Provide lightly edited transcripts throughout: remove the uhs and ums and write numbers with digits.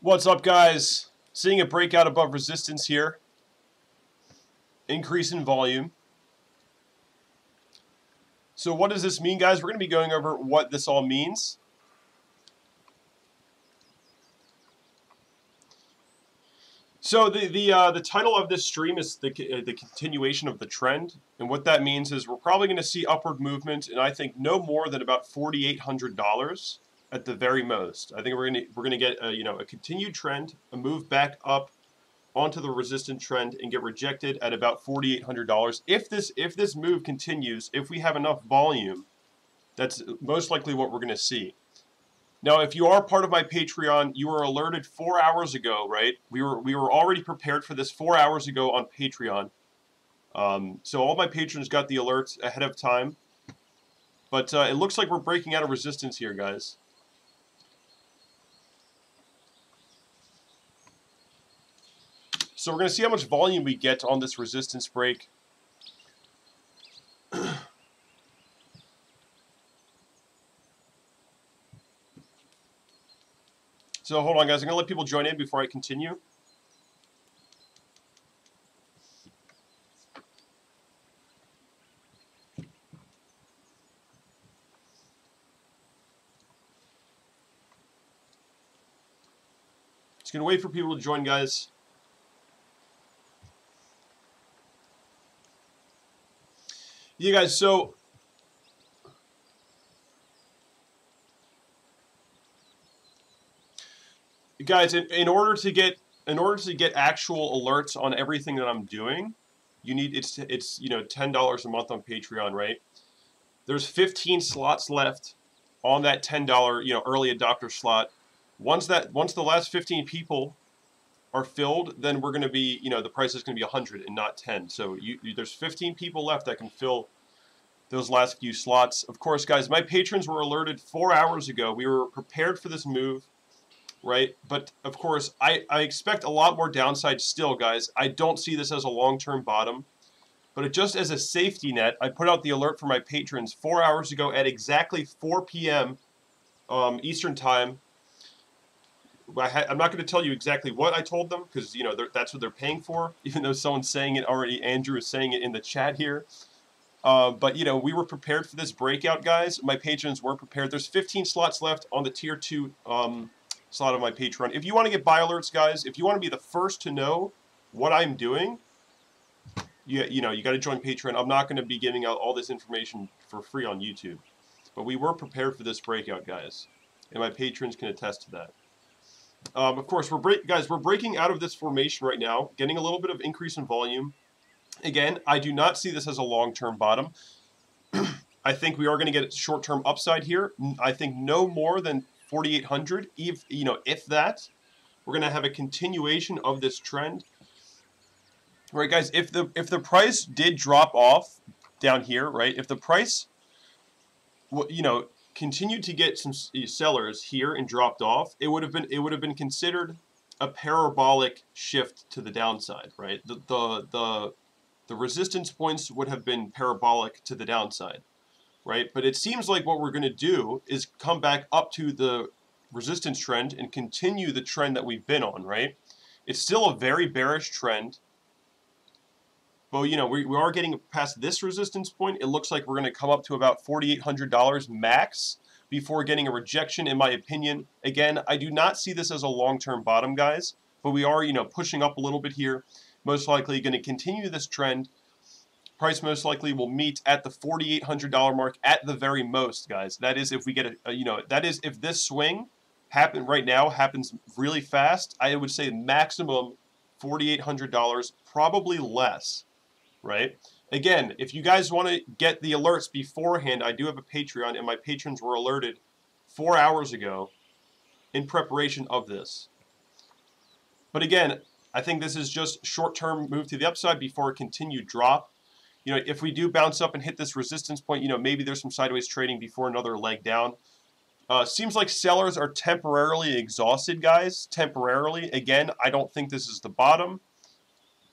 What's up, guys? Seeing a breakout above resistance here. Increase in volume. So what does this mean, guys? We're going to be going over what this all means. So the title of this stream is the continuation of the trend, and what that means is we're probably going to see upward movement, and I think no more than about $4,800 at the very most. I think we're going to get a continued trend, a move back up onto the resistant trend, and get rejected at about $4,800. If this move continues, if we have enough volume, that's most likely what we're going to see. Now, if you are part of my Patreon, you were alerted 4 hours ago, right? We were already prepared for this 4 hours ago on Patreon. So all my patrons got the alerts ahead of time. But it looks like we're breaking out of resistance here, guys. So we're going to see how much volume we get on this resistance break. So hold on, guys. I'm going to let people join in before I continue. Just going to wait for people to join, guys. Yeah, guys, so guys, in order to get actual alerts on everything that I'm doing, you need it's $10 a month on Patreon, right? There's 15 slots left on that $10 early adopter slot. Once the last 15 people are filled, then we're going to be the price is going to be 100 and not 10. So there's 15 people left that can fill those last few slots. Of course, guys, my patrons were alerted 4 hours ago. We were prepared for this move, right? But of course, I expect a lot more downside still, guys. I don't see this as a long-term bottom, but just as a safety net, I put out the alert for my patrons 4 hours ago at exactly 4 p.m. Eastern time. I'm not going to tell you exactly what I told them because that's what they're paying for. Even though someone's saying it already, Andrew is saying it in the chat here. But we were prepared for this breakout, guys. My patrons were prepared. There's 15 slots left on the tier 2 slot of my Patreon. If you want to get buy alerts, guys, if you want to be the first to know what I'm doing, you got to join Patreon. I'm not going to be giving out all this information for free on YouTube, but we were prepared for this breakout, guys, and my patrons can attest to that. Of course, we're breaking out of this formation right now, getting a little bit of increase in volume. Again, I do not see this as a long-term bottom. I think we are going to get short-term upside here. I think no more than 4,800, if that. We're going to have a continuation of this trend. Right, guys, if the price did drop off down here, right? If the price continued to get some sellers here and dropped off, it would have been considered a parabolic shift to the downside, right? The resistance points would have been parabolic to the downside, right? But it seems like what we're going to do is come back up to the resistance trend and continue the trend that we've been on, right? It's still a very bearish trend. But, we are getting past this resistance point. It looks like we're going to come up to about $4,800 max before getting a rejection, in my opinion. Again, I do not see this as a long-term bottom, guys. But we are, pushing up a little bit here. Most likely going to continue this trend. Price most likely will meet at the $4,800 mark at the very most, guys. That is if we get that is if this swing happens really fast. I would say maximum $4,800, probably less. Right? Again, if you guys want to get the alerts beforehand, I do have a Patreon, and my patrons were alerted 4 hours ago in preparation of this. But again, I think this is just short-term move to the upside before a continued drop. If we do bounce up and hit this resistance point, maybe there's some sideways trading before another leg down. Seems like sellers are temporarily exhausted, guys. Temporarily. Again, I don't think this is the bottom.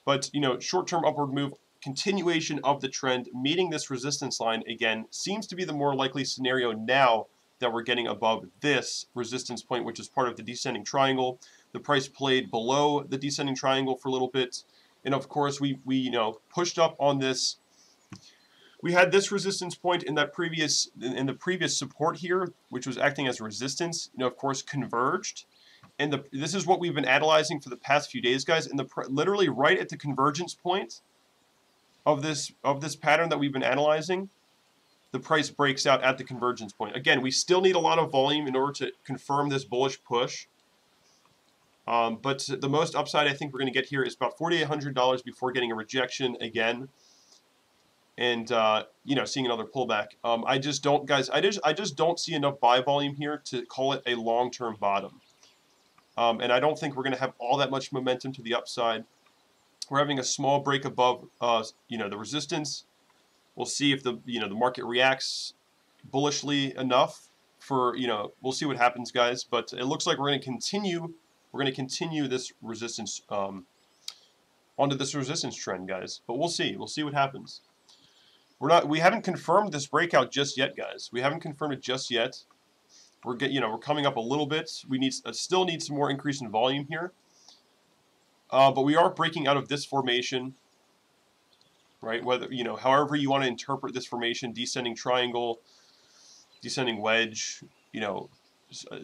But, short-term upward move, continuation of the trend, meeting this resistance line again, seems to be the more likely scenario now that we're getting above this resistance point, which is part of the descending triangle. The price played below the descending triangle for a little bit. And of course, we you know, pushed up on this. We had this resistance point in the previous support here, which was acting as resistance. You know, of course, converged. And this is what we've been analyzing for the past few days, guys. And literally right at the convergence point of this pattern that we've been analyzing, the price breaks out at the convergence point. Again, we still need a lot of volume in order to confirm this bullish push. But the most upside I think we're going to get here is about $4,800 before getting a rejection again, and you know, seeing another pullback. I just don't, guys. I just don't see enough buy volume here to call it a long-term bottom. And I don't think we're going to have all that much momentum to the upside. We're having a small break above, you know, the resistance. We'll see if the market reacts bullishly enough for, you know, we'll see what happens, guys. But it looks like we're going to continue. We're going to continue this resistance onto this resistance trend, guys. But we'll see. We'll see what happens. We haven't confirmed this breakout just yet, guys. We haven't confirmed it just yet. We're coming up a little bit. We still need some more increase in volume here. But we are breaking out of this formation, right? Whether, you know, however you want to interpret this formation, descending triangle, descending wedge, you know,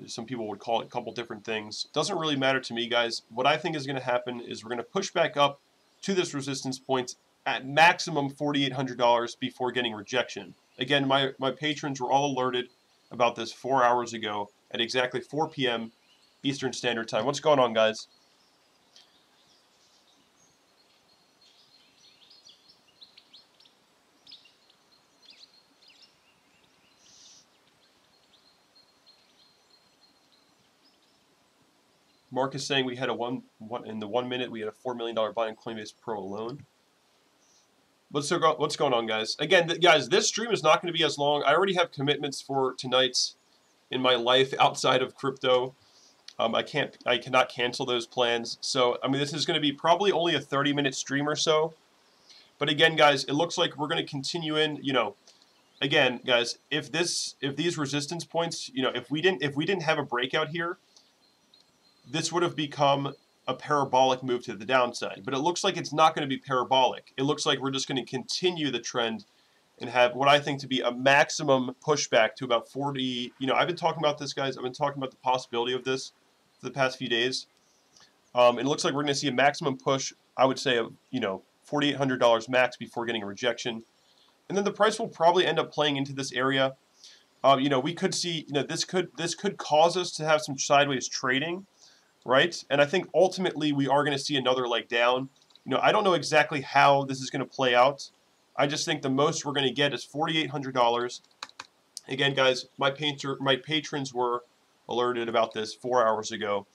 some people would call it a couple different things. Doesn't really matter to me, guys. What I think is going to happen is we're going to push back up to this resistance point at maximum $4,800 before getting rejection. Again, my patrons were all alerted about this 4 hours ago at exactly 4 p.m. Eastern Standard Time. What's going on, guys? Mark is saying we had in the 1 minute we had a $4 million buy in Coinbase Pro alone. What's going on, guys? Again, guys, this stream is not going to be as long. I already have commitments for tonight in my life outside of crypto. I cannot cancel those plans. So, I mean, this is going to be probably only a 30-minute stream or so. But again, guys, it looks like we're going to continue in, you know, again, guys, if these resistance points, you know, if we didn't have a breakout here, this would have become a parabolic move to the downside. But it looks like it's not going to be parabolic. It looks like we're just going to continue the trend and have what I think to be a maximum pushback to about 40. You know, I've been talking about this, guys. I've been talking about the possibility of this for the past few days. And it looks like we're going to see a maximum push, I would say, of, you know, $4,800 max before getting a rejection. And then the price will probably end up playing into this area. You know, we could see, you know, this could cause us to have some sideways trading. Right? And I think ultimately we are going to see another leg down. You know, I don't know exactly how this is going to play out. I just think the most we're going to get is $4,800. Again, guys, my patrons were alerted about this 4 hours ago.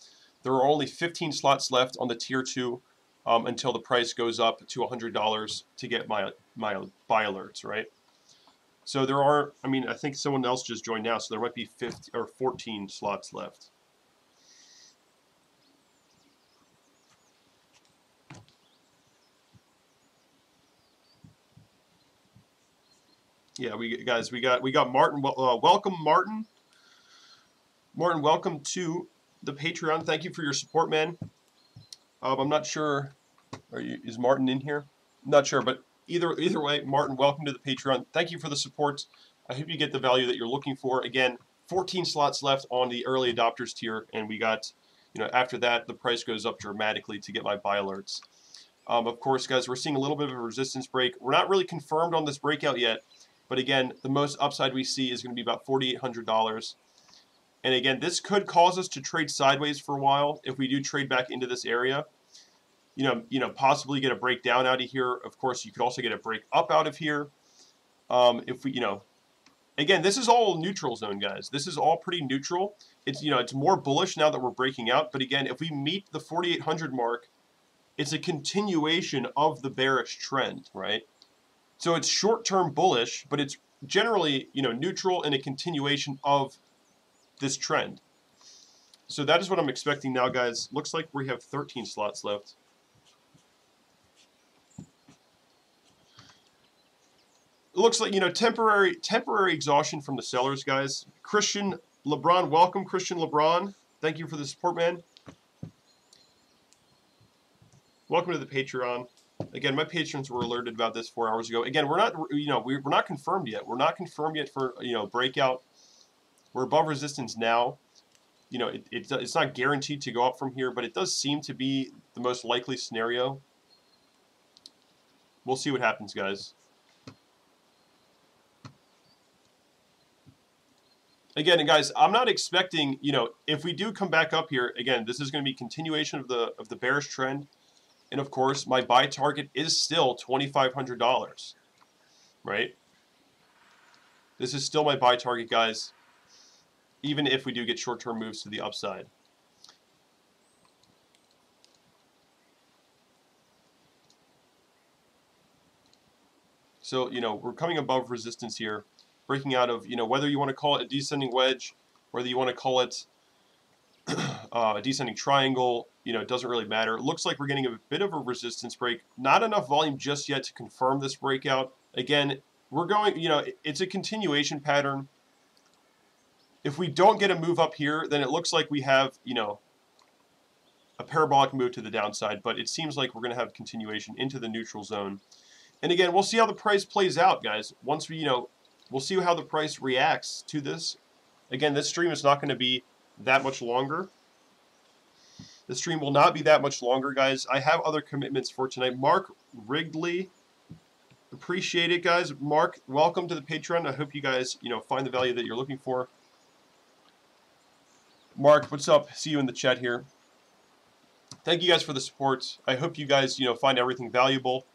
There are only 15 slots left on the tier 2 until the price goes up to $100 to get my buy alerts, right? So there are, I mean, I think someone else just joined now, so there might be 15 or 14 slots left. Yeah, we got Martin. Welcome, Martin. Martin, welcome to the Patreon. Thank you for your support, man. I'm not sure. Is Martin in here? I'm not sure, but either way, Martin, welcome to the Patreon. Thank you for the support. I hope you get the value that you're looking for. Again, 14 slots left on the early adopters tier, and we got, you know, after that the price goes up dramatically to get my buy alerts. Of course, guys, we're seeing a little bit of a resistance break. We're not really confirmed on this breakout yet. But again, the most upside we see is going to be about $4,800. And again, this could cause us to trade sideways for a while if we do trade back into this area. You know, possibly get a breakdown out of here. Of course, you could also get a break up out of here. If we, you know, again, this is all neutral zone, guys. This is all pretty neutral. It's, you know, it's more bullish now that we're breaking out. But again, if we meet the 4,800 mark, it's a continuation of the bearish trend, right? So it's short-term bullish, but it's generally, you know, neutral and a continuation of this trend. So that is what I'm expecting now, guys. Looks like we have 13 slots left. It looks like, you know, temporary exhaustion from the sellers, guys. Christian LeBron, welcome, Christian LeBron. Thank you for the support, man. welcome to the Patreon. Again, my patrons were alerted about this 4 hours ago. Again, we're not, we're not confirmed yet. We're not confirmed yet for, breakout. We're above resistance now. It's not guaranteed to go up from here, but it does seem to be the most likely scenario. We'll see what happens, guys. Again, guys, I'm not expecting, if we do come back up here, again, this is going to be continuation of the bearish trend. And of course, my buy target is still $2,500, right? This is still my buy target, guys, even if we do get short-term moves to the upside. So, we're coming above resistance here, breaking out of, whether you want to call it a descending wedge, whether you want to call it a descending triangle, it doesn't really matter. It looks like we're getting a bit of a resistance break. Not enough volume just yet to confirm this breakout. Again, we're going, it's a continuation pattern. If we don't get a move up here, then it looks like we have, a parabolic move to the downside, but it seems like we're going to have continuation into the neutral zone. And again, we'll see how the price plays out, guys. Once we, we'll see how the price reacts to this. Again, this stream is not going to be that much longer. The stream will not be that much longer, guys. I have other commitments for tonight. Mark Wrigley, appreciate it, guys. Mark, welcome to the Patreon. I hope you guys, find the value that you're looking for. Mark, what's up? See you in the chat here. Thank you guys for the support. I hope you guys, find everything valuable.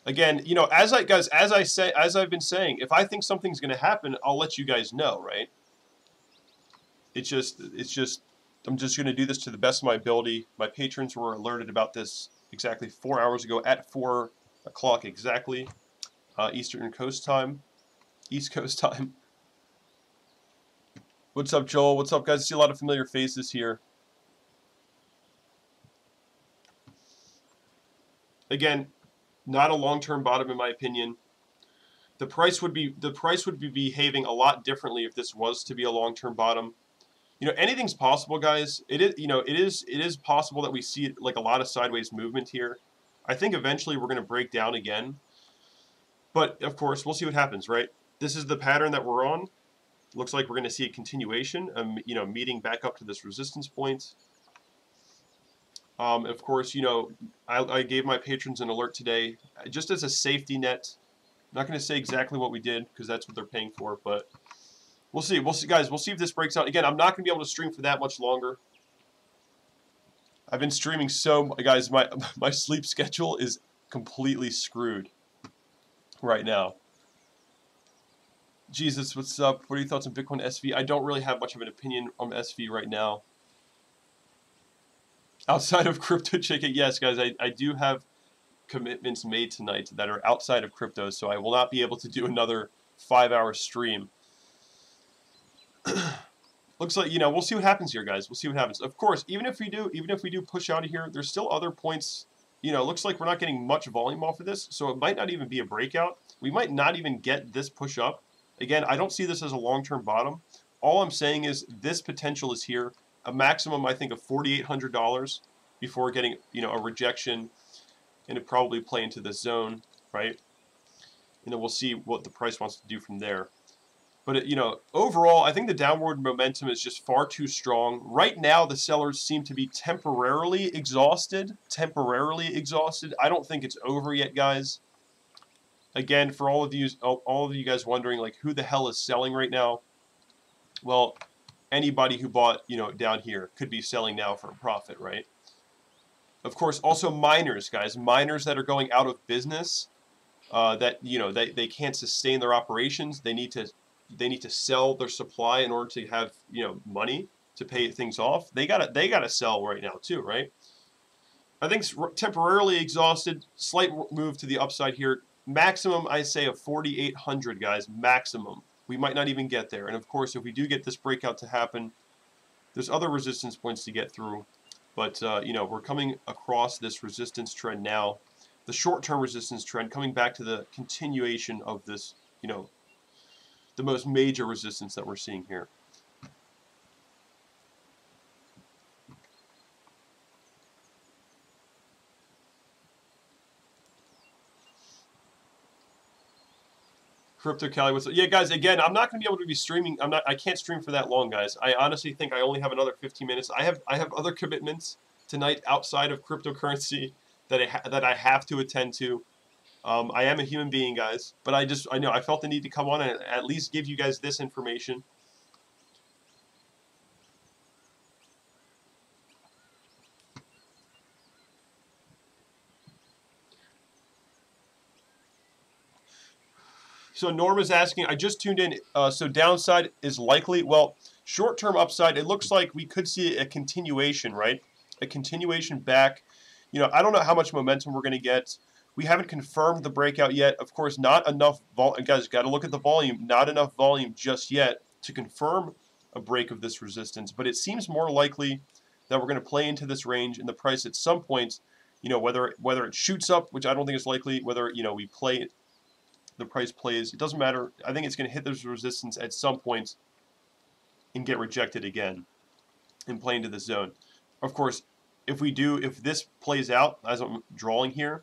Again, as I've been saying, if I think something's going to happen, I'll let you guys know, right? It's just, I'm just going to do this to the best of my ability. My patrons were alerted about this exactly 4 hours ago at 4 o'clock exactly, Eastern Coast time, East Coast time. What's up, Joel? What's up, guys? I see a lot of familiar faces here. Again, not a long-term bottom in my opinion. The price would be behaving a lot differently if this was to be a long-term bottom. Anything's possible, guys. It is possible that we see like a lot of sideways movement here. I think eventually we're going to break down again. But of course, we'll see what happens, right? This is the pattern that we're on. Looks like we're going to see a continuation, meeting back up to this resistance point. Of course, I gave my patrons an alert today, just as a safety net. I'm not going to say exactly what we did, because that's what they're paying for, but we'll see. We'll see, guys. We'll see if this breaks out. Again, I'm not going to be able to stream for that much longer. I've been streaming guys, my sleep schedule is completely screwed right now. Jesus, what's up? What are your thoughts on Bitcoin SV? I don't really have much of an opinion on SV right now. Outside of crypto chicken, yes, guys, I do have commitments made tonight that are outside of crypto, so I will not be able to do another 5-hour stream. Looks like, we'll see what happens here, guys. We'll see what happens. Of course, even if we do push out of here, there's still other points. Looks like we're not getting much volume off of this, so it might not even be a breakout. We might not even get this push up. Again, I don't see this as a long-term bottom. All I'm saying is this potential is here. A maximum, I think, of $4,800 before getting, a rejection, and it probably play into this zone, right? And then we'll see what the price wants to do from there. But, overall, I think the downward momentum is just far too strong. Right now, the sellers seem to be temporarily exhausted. I don't think it's over yet, guys. Again, for all of you guys wondering, like, who the hell is selling right now? Well, anybody who bought, down here could be selling now for a profit, right? Of course, also miners, guys. Miners that are going out of business, that, they can't sustain their operations. They need to sell their supply in order to have, money to pay things off. They gotta sell right now too, right? I think temporarily exhausted, slight move to the upside here. Maximum, I say, of 4,800, guys. Maximum. We might not even get there. And of course, if we do get this breakout to happen, there's other resistance points to get through. But, we're coming across this resistance trend now. The short-term resistance trend, coming back to the continuation of this, the most major resistance that we're seeing here. Crypto Cali was, yeah, guys. Again, I'm not going to be able to be streaming. I can't stream for that long, guys. I honestly think I only have another 15 minutes. I have other commitments tonight outside of cryptocurrency that I have to attend to. I am a human being, guys, but I know I felt the need to come on and at least give you guys this information. So Norm is asking, I just tuned in, so downside is likely. Well, short-term upside, it looks like we could see a continuation, right? A continuation back. You know, I don't know how much momentum we're going to get. We haven't confirmed the breakout yet. Of course, not enough volume. Guys, got to look at the volume. Not enough volume just yet to confirm a break of this resistance. But it seems more likely that we're going to play into this range in the price at some point. You know, whether it shoots up, which I don't think is likely, whether, you know, we play it, the price plays, it doesn't matter. I think it's going to hit this resistance at some point and get rejected again and play into the zone. Of course, if this plays out as I'm drawing here,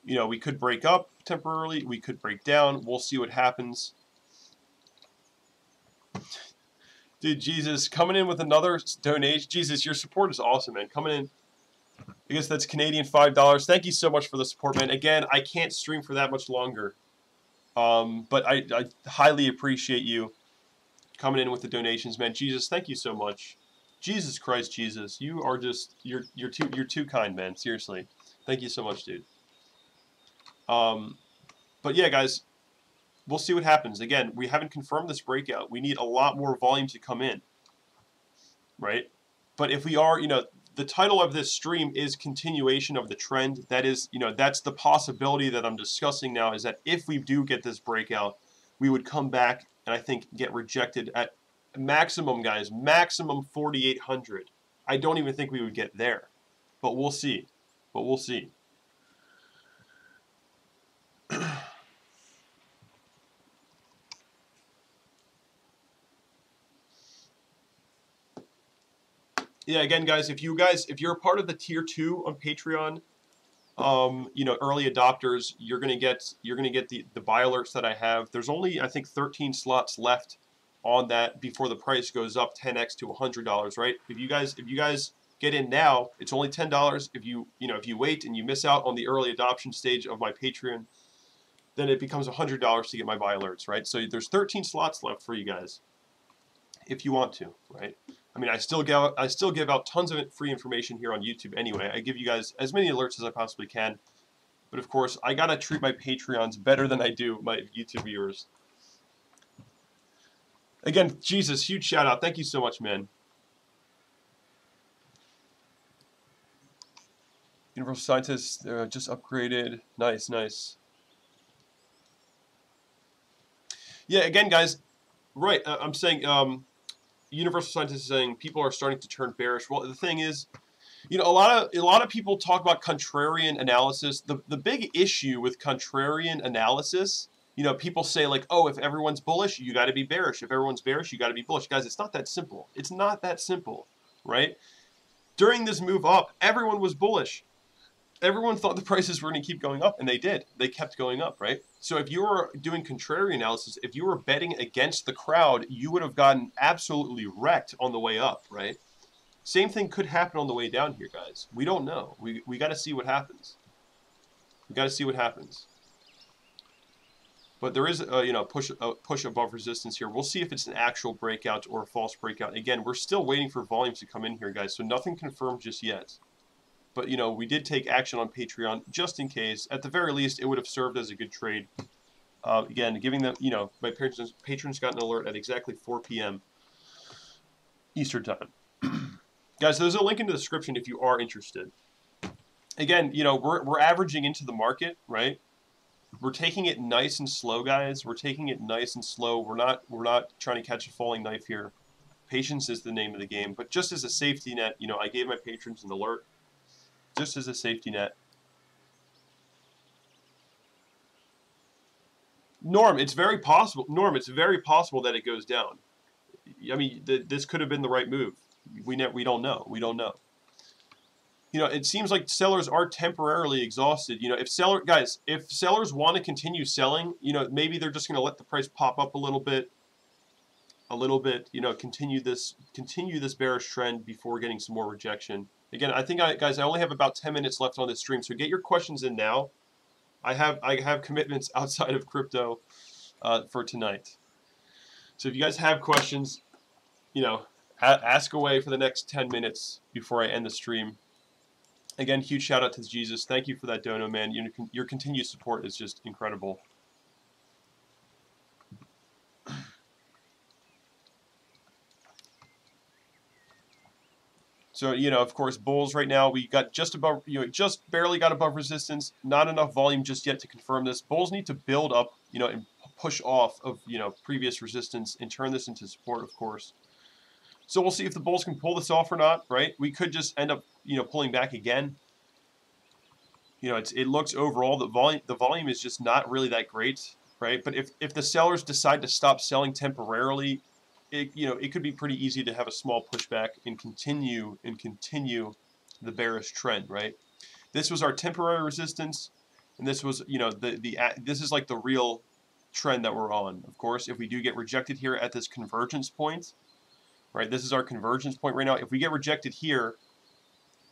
you know, we could break up temporarily, we could break down, we'll see what happens. Dude, Jesus, coming in with another donation. Jesus, your support is awesome, man. Coming in, I guess that's Canadian $5. Thank you so much for the support, man. Again, I can't stream for that much longer. But I highly appreciate you coming in with the donations, man. Jesus, thank you so much. Jesus Christ, Jesus, you are just you're too kind, man. Seriously, thank you so much, dude. But yeah, guys, we'll see what happens. Again, we haven't confirmed this breakout. We need a lot more volume to come in, right? But if we are, you know, the title of this stream is continuation of the trend. That is, you know, that's the possibility that I'm discussing now, is that if we do get this breakout, we would come back and I think get rejected at maximum, guys, maximum 4,800. I don't even think we would get there, but we'll see. But we'll see. Yeah, again, guys, if you're a part of the tier 2 on Patreon, you know, early adopters, you're gonna get the buy alerts that I have. There's only, I think, 13 slots left on that before the price goes up 10x to $100, right? If you guys get in now, it's only $10. If you wait and you miss out on the early adoption stage of my Patreon, then it becomes $100 to get my buy alerts, right? So there's 13 slots left for you guys if you want to, right? I mean, I still give out tons of free information here on YouTube anyway. I give you guys as many alerts as I possibly can. But of course, I gotta treat my Patreons better than I do my YouTube viewers. Again, Jesus, huge shout out. Thank you so much, man. Universal Scientists just upgraded. Nice, nice. Yeah, again, guys, right, I'm saying, Universal Scientists is saying people are starting to turn bearish. Well, the thing is, you know, a lot of people talk about contrarian analysis. The big issue with contrarian analysis, you know, people say like, oh, if everyone's bullish, you got to be bearish. If everyone's bearish, you got to be bullish. Guys, it's not that simple. It's not that simple, right? During this move up, everyone was bullish. Everyone thought the prices were going to keep going up, and they did. They kept going up, right? So if you were doing contrary analysis, if you were betting against the crowd, you would have gotten absolutely wrecked on the way up, right? Same thing could happen on the way down here, guys. We don't know. We got to see what happens. We got to see what happens. But there is a push above resistance here. We'll see if it's an actual breakout or a false breakout. Again, we're still waiting for volumes to come in here, guys. So nothing confirmed just yet. But, you know, we did take action on Patreon just in case. At the very least, it would have served as a good trade. Again, giving them, you know, my patrons got an alert at exactly 4 p.m. Eastern time. Guys, there's a link in the description if you are interested. Again, you know, we're averaging into the market, right? We're taking it nice and slow, guys. We're taking it nice and slow. We're not trying to catch a falling knife here. Patience is the name of the game. But just as a safety net, you know, I gave my patrons an alert. Just as a safety net. Norm, it's very possible. Norm, it's very possible that it goes down. I mean, this could have been the right move. We don't know. We don't know. you know, it seems like sellers are temporarily exhausted. You know, if sellers want to continue selling, you know, maybe they're just going to let the price pop up a little bit, you know, continue this bearish trend before getting some more rejection. Again, I think guys, I only have about 10 minutes left on this stream, so get your questions in now. I have commitments outside of crypto for tonight. So if you guys have questions, you know, ask away for the next 10 minutes before I end the stream. Again, huge shout out to Jesus. Thank you for that dono, man. Your continued support is just incredible. So, you know, of course, bulls right now, we got just above, you know, just barely got above resistance. Not enough volume just yet to confirm this. Bulls need to build up, you know, and push off of, you know, previous resistance and turn this into support, of course. So we'll see if the bulls can pull this off or not, right? We could just end up, you know, pulling back again. You know, it looks overall, the volume is just not really that great, right? But if the sellers decide to stop selling temporarily, it could be pretty easy to have a small pushback and continue the bearish trend, right? This was our temporary resistance, and this was, you know, this is like the real trend that we're on. Of course, if we do get rejected here at this convergence point, right? This is our convergence point right now. If we get rejected here,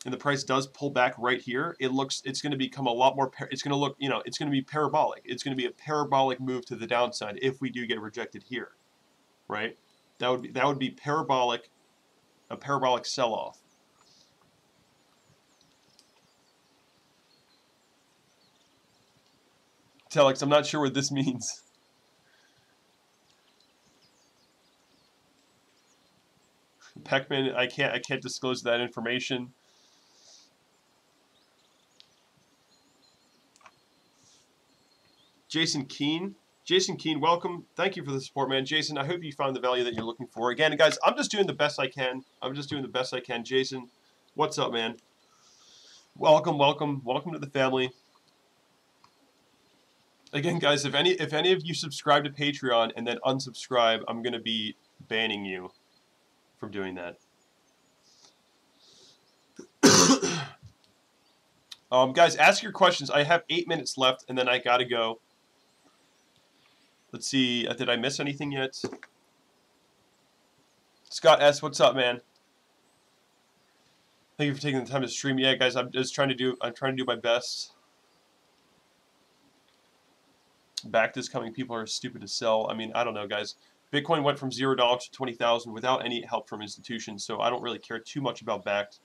and the price does pull back right here, it's going to become a lot more. It's going to look, you know, it's going to be parabolic. It's going to be a parabolic move to the downside if we do get rejected here, right? That would be parabolic, a parabolic sell-off. Telex, I'm not sure what this means. Peckman, I can't disclose that information. Jason Keene, welcome. Thank you for the support, man. Jason, I hope you found the value that you're looking for. Again, guys, I'm just doing the best I can. Jason, what's up, man? Welcome to the family. Again, guys, if any of you subscribe to Patreon and then unsubscribe, I'm going to be banning you from doing that. Guys, ask your questions. I have 8 minutes left, and then I gotta go. Let's see. Did I miss anything yet? Scott S., what's up, man? Thank you for taking the time to stream. Yeah, guys, I'm trying to do my best. Back this coming, people are stupid to sell. I mean, I don't know, guys. Bitcoin went from $0 to 20,000 without any help from institutions, so I don't really care too much about Bakkt.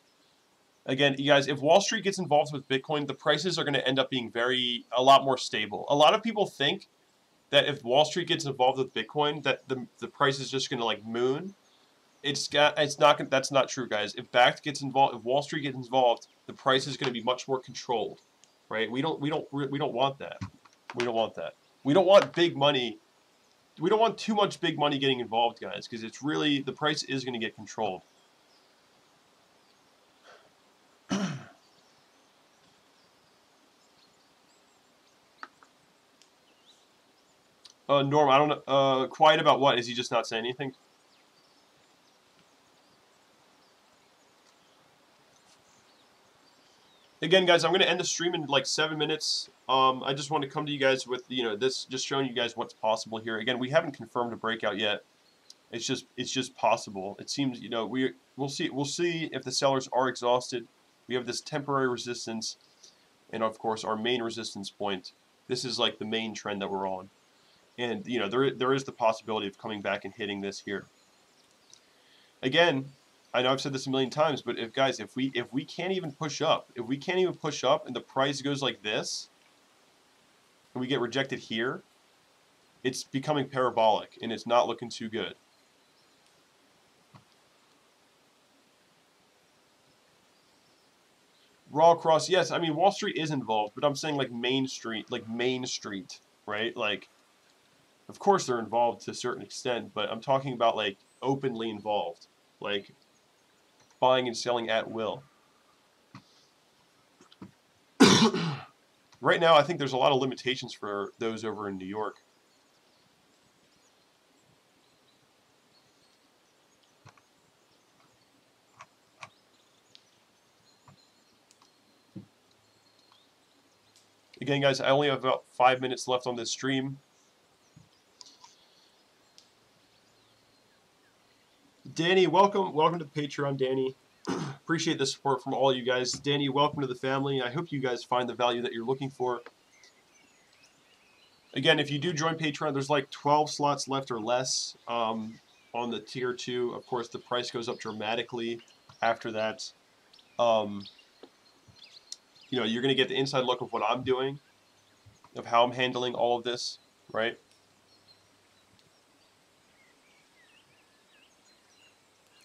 Again, you guys, if Wall Street gets involved with Bitcoin, the prices are going to end up being a lot more stable. A lot of people think that if Wall Street gets involved with Bitcoin, that the price is just going to like moon. That's not true, guys. If Bakkt gets involved, if Wall Street gets involved, the price is going to be much more controlled, right? We don't want that. We don't want that. We don't want big money. We don't want too much big money getting involved, guys, because it's really, the price is going to get controlled. Norm, I don't know. Quiet about what? Is he just not saying anything? Again, guys, I'm going to end the stream in like 7 minutes. I just want to come to you guys with, you know, this, just showing you guys what's possible here. Again, we haven't confirmed a breakout yet. It's just possible. It seems, you know, we'll see if the sellers are exhausted. We have this temporary resistance, and of course our main resistance point. This is like the main trend that we're on. And, you know, there is the possibility of coming back and hitting this here. Again, I know I've said this a million times, but if we can't even push up, and the price goes like this, and we get rejected here, it's becoming parabolic, and it's not looking too good. Raw cross, yes, I mean Wall Street is involved, but I'm saying like Main Street, right? Like, of course they're involved to a certain extent, but I'm talking about like openly involved, like buying and selling at will. Right now, I think there's a lot of limitations for those over in New York. Again, guys, I only have about 5 minutes left on this stream. Danny, welcome to the Patreon, Danny. Appreciate the support from all you guys. Danny, welcome to the family. I hope you guys find the value that you're looking for. Again, if you do join Patreon, there's like 12 slots left or less on the tier 2. Of course, the price goes up dramatically after that. You know, you're going to get the inside look of what I'm doing, of how I'm handling all of this, right?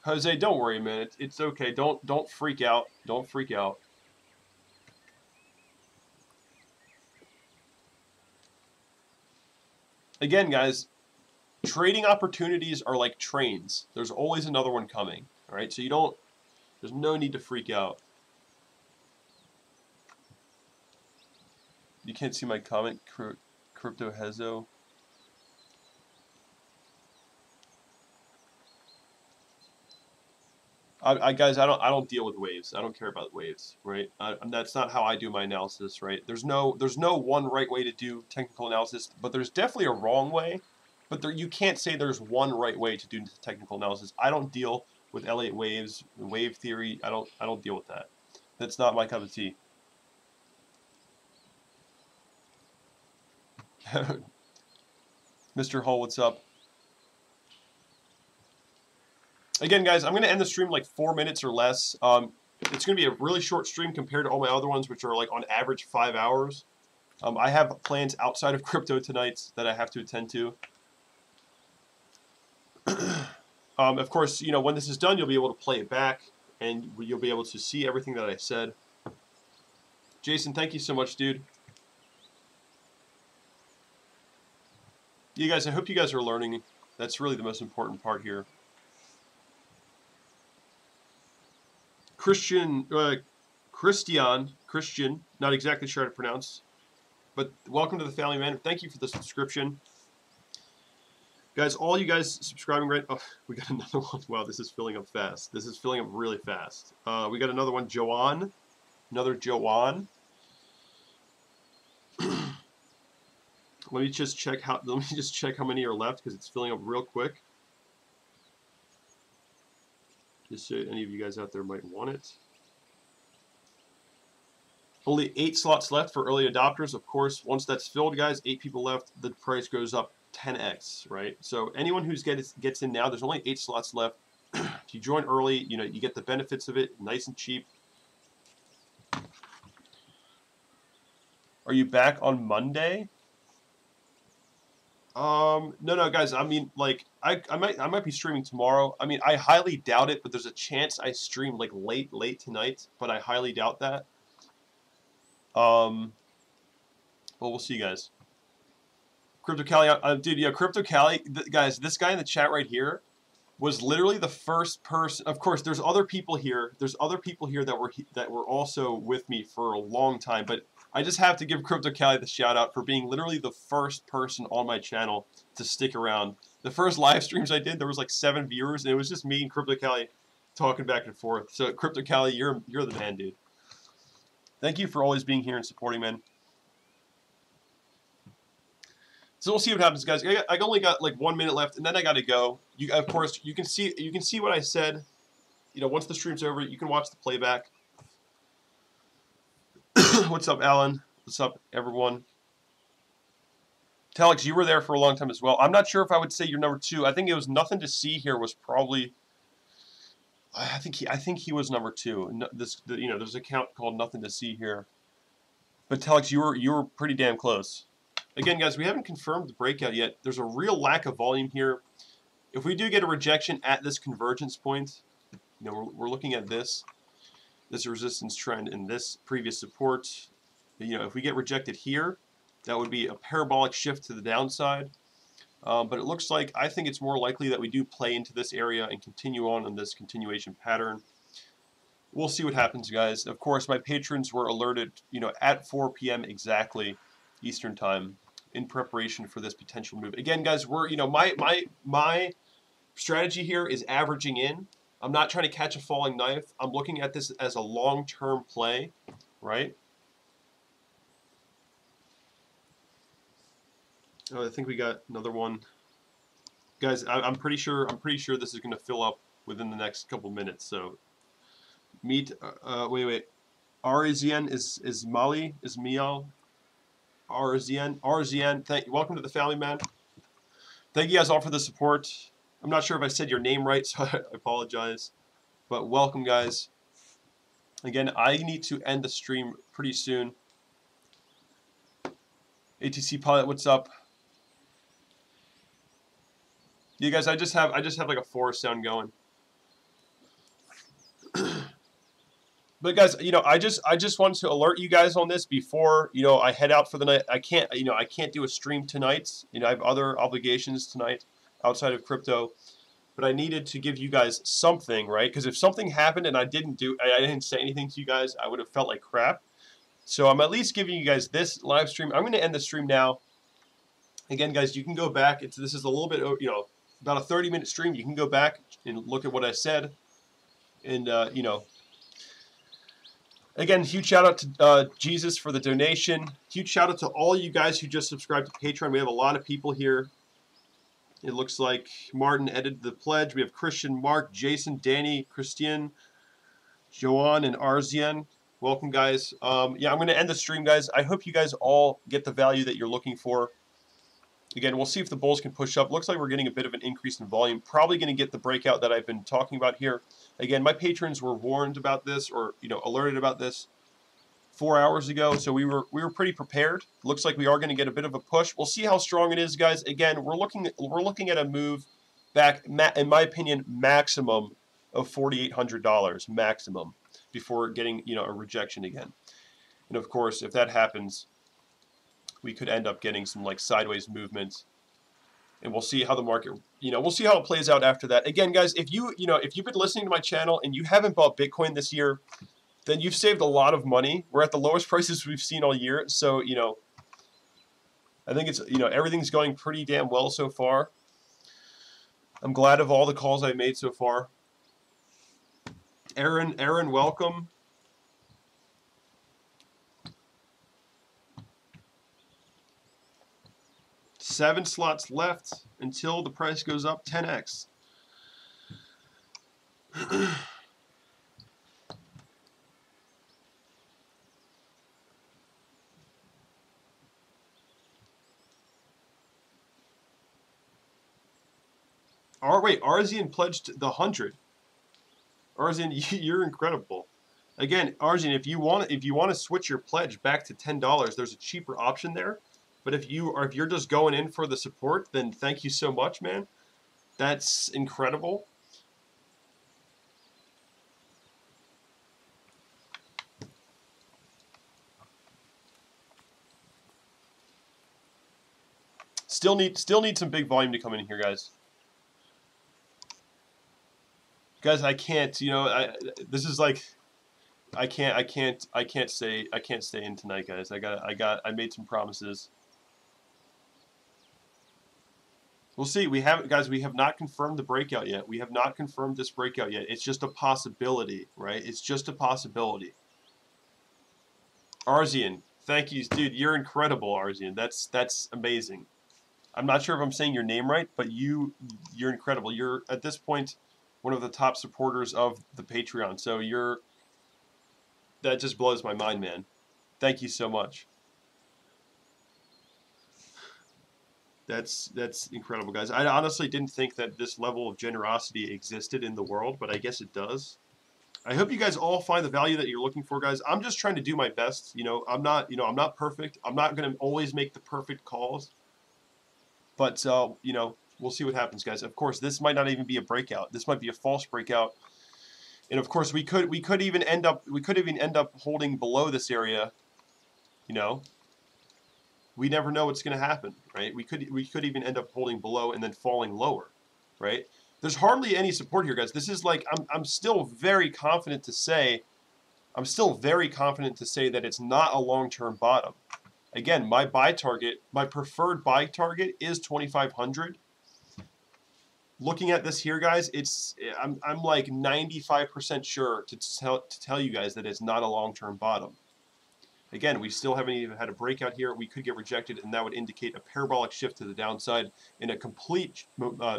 Jose, don't worry, man. It's okay. Don't freak out. Don't freak out. Again, guys, trading opportunities are like trains. There's always another one coming, all right? So there's no need to freak out. You can't see my comment, Crypto Hezo. Guys, I don't deal with waves. I don't care about waves, right? That's not how I do my analysis, right? There's no one right way to do technical analysis, but there's definitely a wrong way. But you can't say there's one right way to do technical analysis. I don't deal with Elliott waves, wave theory. I don't deal with that. That's not my cup of tea. Mr. Hull, what's up? Again, guys, I'm going to end the stream like 4 minutes or less. It's going to be a really short stream compared to all my other ones, which are like on average 5 hours. I have plans outside of crypto tonight that I have to attend to. Of course, you know, when this is done, you'll be able to play it back, and you'll be able to see everything that I said. Jason, thank you so much, dude. You guys, I hope you guys are learning. That's really the most important part here. Christian, not exactly sure how to pronounce, but welcome to the family, man. Thank you for the subscription. Guys, all you guys subscribing right... Oh, we got another one. Wow, this is filling up fast. This is filling up really fast. We got another one, Joanne. Another Joanne. Let me just check how many are left because it's filling up real quick. Just so any of you guys out there might want it. Only 8 slots left for early adopters. Of course, once that's filled, guys, 8 people left, the price goes up 10x, right? So anyone who gets in now, there's only 8 slots left. If you join early, you know, you get the benefits of it, nice and cheap. Are you back on Monday? No, guys. I mean, like, I might be streaming tomorrow. I mean, I highly doubt it, but there's a chance I stream like late tonight. But I highly doubt that. Well, we'll see, guys. Crypto Cali, dude, yeah, Crypto Cali, guys. This guy in the chat right here was literally the first person. Of course, there's other people here. There's other people here that were also with me for a long time, but I just have to give Crypto Cali the shout out for being literally the first person on my channel to stick around. The first live streams I did, there was like 7 viewers, and it was just me and Crypto Cali talking back and forth. So Crypto Cali, you're the man, dude. Thank you for always being here and supporting, man. So we'll see what happens, guys. I only got like 1 minute left, and then I got to go. Of course, you can see what I said. You know, once the stream's over, you can watch the playback. What's up, Alan? What's up, everyone? Telex, you were there for a long time as well. I'm not sure if I would say you're number 2. I think it was Nothing to See Here was probably. I think he was number 2. You know, there's an account called Nothing to See Here. But Telex, you were pretty damn close. Again, guys, we haven't confirmed the breakout yet. There's a real lack of volume here. If we do get a rejection at this convergence point, you know, we're looking at this resistance trend and this previous support. You know, if we get rejected here, that would be a parabolic shift to the downside. But it looks like, I think it's more likely that we do play into this area and continue on in this continuation pattern. We'll see what happens, guys. Of course, my patrons were alerted, you know, at 4 p.m. exactly Eastern time in preparation for this potential move. Again, guys, we're, you know, my strategy here is averaging in. I'm not trying to catch a falling knife. I'm looking at this as a long-term play, right? Oh, I think we got another one, guys. I'm pretty sure this is going to fill up within the next couple minutes. So meet. Wait. Arzian is Mali is Mial. Arzian. Welcome to the family, man. Thank you guys all for the support. I'm not sure if I said your name right, so I apologize. But welcome, guys. Again, I need to end the stream pretty soon. ATC Pilot, what's up? You guys, I just have like a forest sound going. But guys, I just wanted to alert you guys on this before, I head out for the night. I can't do a stream tonight. I have other obligations tonight outside of crypto. But I needed to give you guys something, right? Because if something happened and I didn't say anything to you guys, I would have felt like crap. So I'm at least giving you guys this live stream. I'm going to end the stream now. Again, guys, you can go back. This is a little bit, about a 30-minute stream. You can go back and look at what I said. And, again, huge shout out to Jesus for the donation. Huge shout out to all you guys who just subscribed to Patreon. We have a lot of people here. It looks like Martin edited the pledge. We have Christian, Mark, Jason, Danny, Christian, Joanne, and Arzian. Welcome, guys. Yeah, I'm going to end the stream, guys. I hope you guys all get the value that you're looking for. Again, we'll see if the bulls can push up. Looks like we're getting a bit of an increase in volume. Probably going to get the breakout that I've been talking about here. Again, my patrons were warned about this, or alerted about this 4 hours ago, so we were pretty prepared. Looks like we are going to get a bit of a push. We'll see how strong it is, guys. Again, we're looking at a move back, in my opinion, maximum of $4,800 maximum before getting a rejection again. And of course, if that happens, we could end up getting some like sideways movement. And we'll see how the market, we'll see how it plays out after that. Again, guys, if you've been listening to my channel and you haven't bought Bitcoin this year, then you've saved a lot of money. We're at the lowest prices we've seen all year. So, I think it's, everything's going pretty damn well so far. I'm glad of all the calls I made so far. Aaron, welcome. Seven slots left until the price goes up 10x. Wait, Arzian pledged the 100. Arzian, you're incredible. Again, Arzian, if you want to switch your pledge back to $10, there's a cheaper option there. But if you're just going in for the support, then thank you so much, man. That's incredible. Still need some big volume to come in here, guys. Guys, I can't. This is like, I can't stay in tonight, guys. I made some promises. We'll see. We have not confirmed the breakout yet. We have not confirmed this breakout yet. It's just a possibility, right? It's just a possibility. Arzian, thank you, dude. You're incredible, Arzian. That's amazing. I'm not sure if I'm saying your name right, but you're incredible. You're at this point one of the top supporters of the Patreon. So that just blows my mind, man. Thank you so much. That's incredible, guys. I honestly didn't think that this level of generosity existed in the world, but I guess it does. I hope you guys all find the value that you're looking for, guys. I'm just trying to do my best. I'm not perfect. I'm not going to always make the perfect calls. But we'll see what happens, guys. Of course, this might not even be a breakout. This might be a false breakout. And of course, we could even end up holding below this area. We never know what's going to happen, right? We could even end up holding below and then falling lower, right? There's hardly any support here, guys. This is like I'm still very confident to say that it's not a long-term bottom. Again, my preferred buy target is 2,500. Looking at this here, guys, I'm like 95% sure to tell you guys that it's not a long-term bottom. Again, we still haven't even had a breakout here. We could get rejected, and that would indicate a parabolic shift to the downside and a complete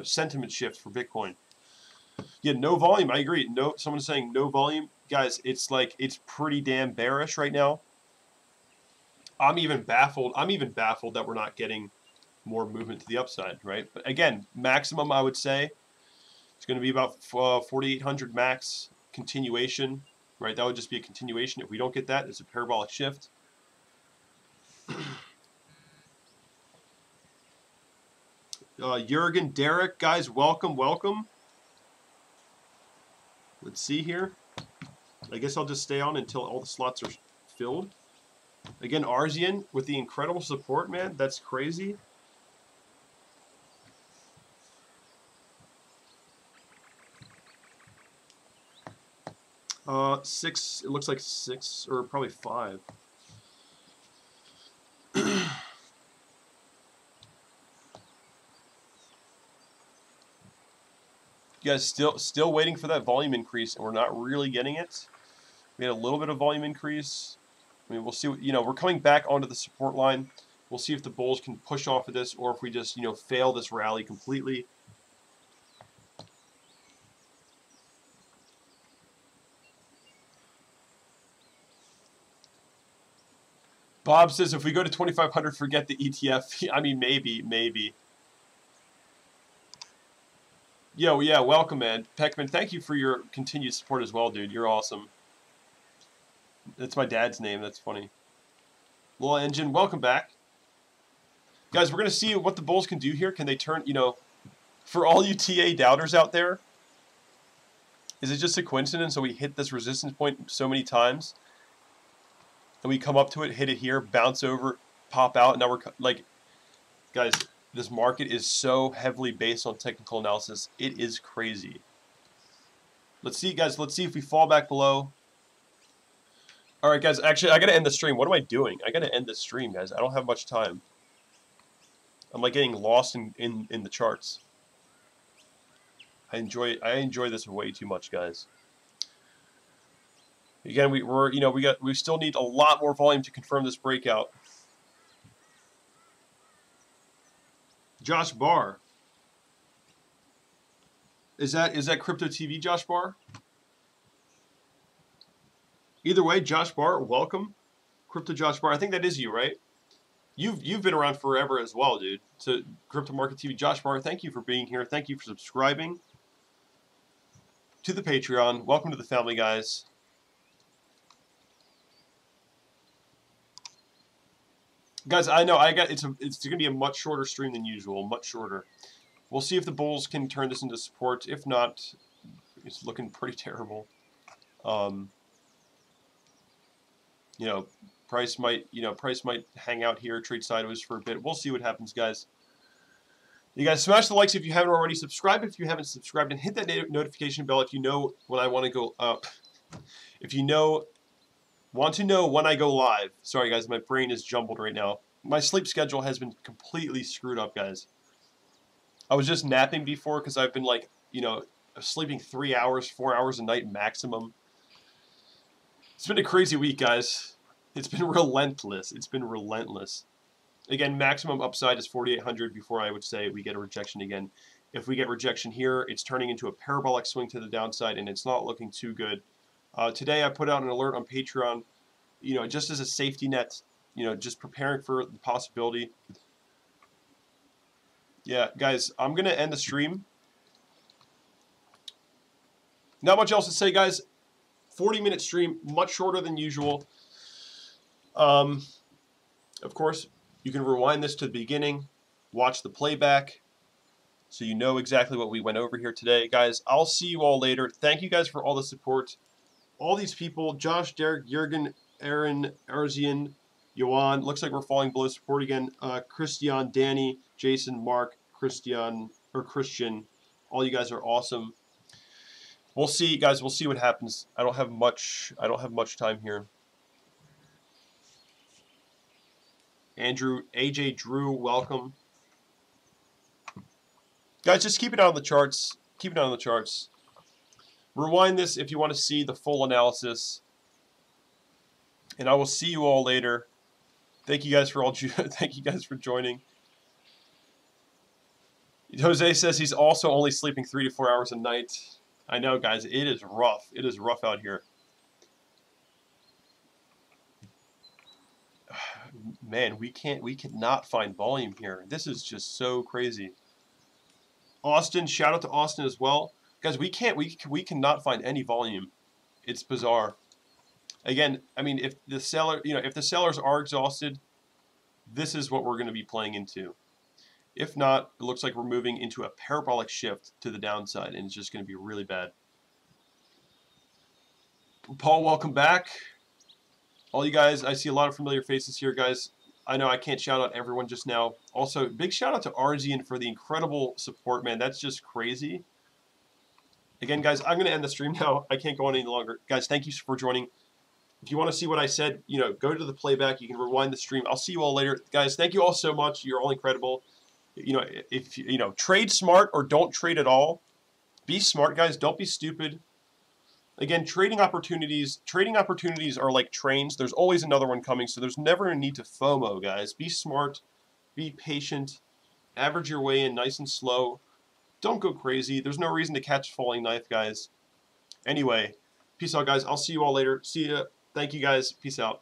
sentiment shift for Bitcoin. Yeah, no volume. I agree. No, someone's saying no volume. Guys, it's like it's pretty damn bearish right now. I'm even baffled that we're not getting more movement to the upside, right? But again, maximum I would say it's going to be about 4,800 max continuation, right? That would just be a continuation. If we don't get that, it's a parabolic shift. Jurgen, Derek, guys, welcome, welcome. Let's see here. I guess I'll just stay on until all the slots are filled. Again, Arzian with the incredible support, man. That's crazy. Six, it looks like 6 or probably 5. You guys still waiting for that volume increase, and we're not really getting it. We had a little bit of volume increase. I mean, we'll see. You know, we're coming back onto the support line. We'll see if the bulls can push off of this, or if we just, you know, fail this rally completely. Bob says if we go to 2,500, forget the ETF. I mean, maybe. Yo, yeah, welcome, man. Peckman, thank you for your continued support as well, dude. You're awesome. That's my dad's name. That's funny. Little Engine, welcome back. Guys, we're going to see what the bulls can do here. Can they turn, you know, for all you TA doubters out there, is it just a coincidence that we hit this resistance point so many times? And we come up to it, hit it here, bounce over, pop out, and now we're like, guys, this market is so heavily based on technical analysis. It is crazy. Let's see, guys. Let's see if we fall back below. All right, guys. Actually, I got to end the stream. What am I doing? I got to end the stream, guys. I don't have much time. I'm like getting lost in the charts. I enjoy this way too much, guys. Again, we still need a lot more volume to confirm this breakout. Josh Barr. Is that Crypto TV, Josh Barr? Either way, Josh Barr, welcome. Crypto Josh Barr. I think that is you, right? You've been around forever as well, dude. So Crypto Market TV, Josh Barr, thank you for being here. Thank you for subscribing to the Patreon. Welcome to the family, guys. Guys, I know it's going to be a much shorter stream than usual, much shorter. We'll see if the bulls can turn this into support. If not, it's looking pretty terrible. You know, price might hang out here, trade sideways for a bit. We'll see what happens, guys. You guys smash the likes if you haven't already. Subscribe if you haven't subscribed, and hit that notification bell if you know when I want to go up. If you want to know when I go live. Sorry, guys, my brain is jumbled right now. My sleep schedule has been completely screwed up, guys. I was just napping before because I've been like, you know, sleeping 3 hours, 4 hours a night maximum. It's been a crazy week, guys. It's been relentless. It's been relentless. Again, maximum upside is 4,800 before I would say we get a rejection again. If we get rejection here, it's turning into a parabolic swing to the downside, and it's not looking too good. Today I put out an alert on Patreon, you know, just as a safety net, you know, just preparing for the possibility. Yeah, guys, I'm going to end the stream. Not much else to say, guys. 40-minute stream, much shorter than usual. Of course, you can rewind this to the beginning, watch the playback, so you know exactly what we went over here today. Guys, I'll see you all later. Thank you guys for all the support. All these people, Josh, Derek, Jurgen, Aaron, Arzian, Yohan, looks like we're falling below support again. Christian, Danny, Jason, Mark, Christian, all you guys are awesome. We'll see, guys. We'll see what happens. I don't have much time here. Andrew, AJ, Drew, welcome. Guys, just keep it on the charts. Keep it on the charts. Rewind this if you want to see the full analysis. And I will see you all later. Thank you guys for all. Thank you guys for joining. Jose says he's also only sleeping 3 to 4 hours a night. I know, guys. It is rough. It is rough out here. Man, we cannot find volume here. This is just so crazy. Austin, shout out to Austin as well. Guys, we cannot find any volume. It's bizarre. Again, I mean, if the seller, if the sellers are exhausted, this is what we're going to be playing into. If not, it looks like we're moving into a parabolic shift to the downside, and it's just going to be really bad. Paul, welcome back. All you guys, I see a lot of familiar faces here, guys. I know I can't shout out everyone just now. Also, big shout out to Arzian for the incredible support, man. That's just crazy. Again, guys, I'm going to end the stream now. I can't go on any longer. Guys, thank you for joining. If you want to see what I said, go to the playback. You can rewind the stream. I'll see you all later. Guys, thank you all so much. You're all incredible. If trade smart or don't trade at all. Be smart, guys. Don't be stupid. Again, trading opportunities are like trains. There's always another one coming, so there's never a need to FOMO, guys. Be smart. Be patient. Average your way in nice and slow. Don't go crazy. There's no reason to catch a falling knife, guys. Anyway, peace out, guys. I'll see you all later. See ya. Thank you, guys. Peace out.